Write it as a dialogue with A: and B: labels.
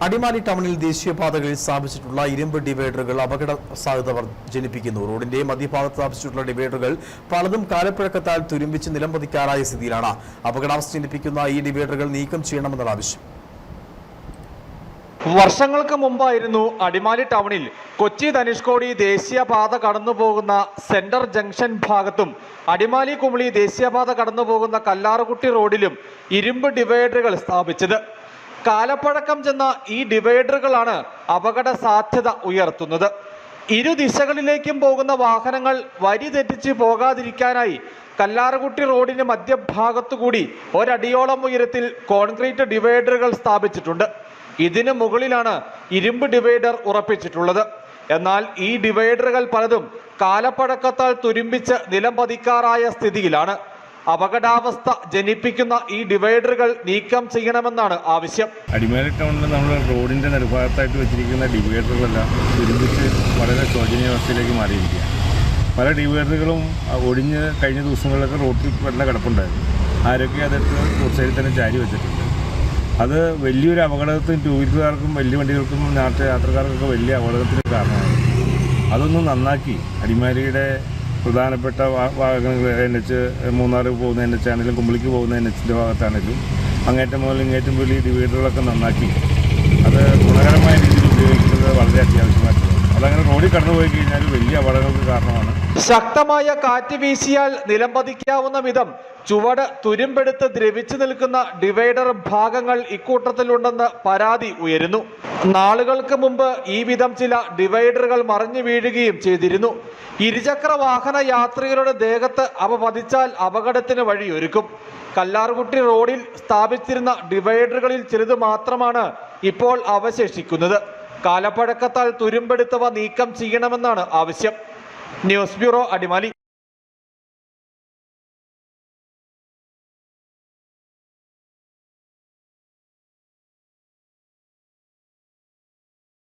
A: അടിമാലി ടൗണിൽ ദേശീയപാതകളിൽ സ്ഥാപിച്ചിട്ടുള്ള ഇരുമ്പ് ഡിവൈഡറുകൾ അപകട സാധ്യത ജനിപ്പിക്കുന്നു. റോഡിന്റെ മധ്യഭാഗത്ത് സ്ഥാപിച്ചിട്ടുള്ള ഡിവൈഡറുകൾ പലതും കാലപ്പഴക്കത്താൽ തുരുമ്പിച്ച് നിലംപതിക്കാറായ സ്ഥിതിയിലാണ്. അപകടാവസ്ഥ ജനിപ്പിക്കുന്ന ഈ ഡിവൈഡറുകൾ നീക്കം ചെയ്യണമെന്നാണ് ആവശ്യം.
B: വർഷങ്ങൾക്ക് മുമ്പായിരുന്നു അടിമാലി ടൗണിൽ കൊച്ചി ധനുഷ്കോടി ദേശീയപാത കടന്നുപോകുന്ന സെന്റർ ജംഗ്ഷൻ ഭാഗത്തും അടിമാലി കുമളി ദേശീയപാത കടന്നുപോകുന്ന കല്ലാറുകുട്ടി റോഡിലും ഇരുമ്പ് ഡിവൈഡറുകൾ സ്ഥാപിച്ചത്. കാലപ്പഴക്കം ചെന്ന ഈ ഡിവൈഡറുകളാണ് അപകട സാധ്യത ഉയർത്തുന്നത്. ഇരു ദിശകളിലേക്കും പോകുന്ന വാഹനങ്ങൾ വരി തെറ്റിച്ച് പോകാതിരിക്കാനായി കല്ലാറുകുട്ടി റോഡിന് മധ്യഭാഗത്തുകൂടി ഒരടിയോളം ഉയരത്തിൽ കോൺക്രീറ്റ് ഡിവൈഡറുകൾ സ്ഥാപിച്ചിട്ടുണ്ട്. ഇതിന് മുകളിലാണ് ഇരുമ്പ് ഡിവൈഡർ ഉറപ്പിച്ചിട്ടുള്ളത്. എന്നാൽ ഈ ഡിവൈഡറുകൾ പലതും കാലപ്പഴക്കത്താൽ തുരുമ്പിച്ച് നിലം പതിക്കാറായ സ്ഥിതിയിലാണ്. അപകടാവസ്ഥ ജനിപ്പിക്കുന്ന ഈ ഡിവൈഡറുകൾ നീക്കം ചെയ്യണമെന്നാണ് ആവശ്യം.
C: അടിമാലി ടൗണിൽ നമ്മൾ റോഡിന്റെ നടുഭാഗത്തായിട്ട് വെച്ചിരിക്കുന്ന ഡിവൈഡറുകളെല്ലാം തുരുമ്പിച്ച് വളരെ ശോചനീയാവസ്ഥയിലേക്ക് മാറിയിരിക്കുകയാണ്. പല ഡിവൈഡറുകളും ഒടിഞ്ഞ് കഴിഞ്ഞ ദിവസങ്ങളിലൊക്കെ റോഡിൽ വെള്ള കിടപ്പുണ്ടായിരുന്നു. ആരൊക്കെ അതെടുത്ത് റോഡ് സൈഡിൽ തന്നെ ചാരി വെച്ചിട്ടുണ്ട്. അത് വലിയൊരു അപകടത്തിന് ടൂ വീലർക്കാർക്കും വലിയ വണ്ടികൾക്കും യാത്രക്കാർക്കൊക്കെ വലിയ അപകടത്തിന് കാരണമാണ്. അതൊന്നും നന്നാക്കി അടിമാലിയുടെ പ്രധാനപ്പെട്ട ഭാഗങ്ങൾ NH മൂന്നാർ പോകുന്ന NH ആണെങ്കിലും കുമ്പളിക്ക് പോകുന്ന NHൻ്റെ ഭാഗത്താണെങ്കിലും അങ്ങേറ്റം മുതൽ ഇങ്ങേറ്റം വലിയ ഡിവൈഡറുകളൊക്കെ നന്നാക്കി അത് ഗുണകരമായ രീതിയിൽ ഉപയോഗിക്കുന്നത് വളരെ അത്യാവശ്യമായിട്ടുണ്ട്. അതങ്ങനെ റോഡിൽ കടന്നുപോയി കഴിഞ്ഞാൽ വലിയ അപകടങ്ങൾക്ക് കാരണമാണ്.
B: ശക്തമായ കാറ്റ് വീശിയാൽ നിലംപതിക്കാവുന്ന വിധം ചുവട് തുരുമ്പെടുത്ത് ദ്രവിച്ചു നിൽക്കുന്ന ഡിവൈഡർ ഭാഗങ്ങൾ ഇക്കൂട്ടത്തിലുണ്ടെന്ന് പരാതി ഉയരുന്നു. നാളുകൾക്ക് മുമ്പ് ഈ വിധം ചില ഡിവൈഡറുകൾ മറിഞ്ഞു വീഴുകയും ചെയ്തിരുന്നു. ഇരുചക്ര വാഹന യാത്രികരുടെ ദേഹത്ത് അവ പതിച്ചാൽ അപകടത്തിന് വഴിയൊരുക്കും. കല്ലാറുകുട്ടി റോഡിൽ സ്ഥാപിച്ചിരുന്ന ഡിവൈഡറുകളിൽ ചിലത് മാത്രമാണ് ഇപ്പോൾ അവശേഷിക്കുന്നത്. കാലപ്പഴക്കത്താൽ തുരുമ്പെടുത്തവ നീക്കം ചെയ്യണമെന്നാണ് ആവശ്യം. News bureau, Adimali.